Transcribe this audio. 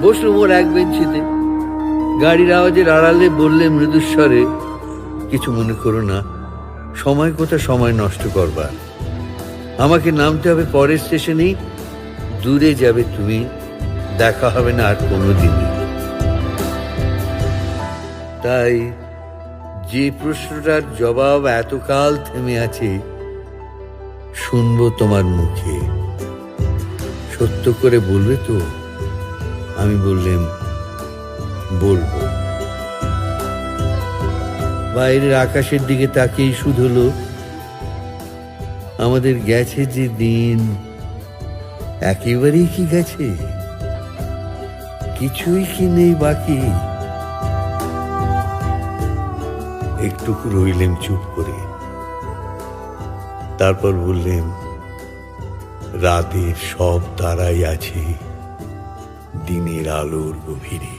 বসলুম ওর এক বেঞ্চিতে। গাড়ির আওয়াজের আড়ালে বললে মৃদুস্বরে, কিছু মনে করো না, সময় কোথা সময় নষ্ট করবার। আমাকে নামতে হবে পরের স্টেশনেই, দূরে যাবে তুমি, দেখা হবে না আর কোনোদিনই। তাই যে প্রশ্নটার জবাব এতকাল থেমে আছে, শুনবো তোমার মুখে। সত্য করে বলবে তো? আমি বললাম, বলবো। বাইরের আকাশের দিকে তাকিয়ে শুধু হলো, আমাদের গেছে যে দিন একেবারেই কি গেছে? কিছুই কি নেই বাকি? একটুকু রইলেম চুপ করে, তারপর বললেন, রাতের সব তারাই আছে দিনের আলোর গভীরে।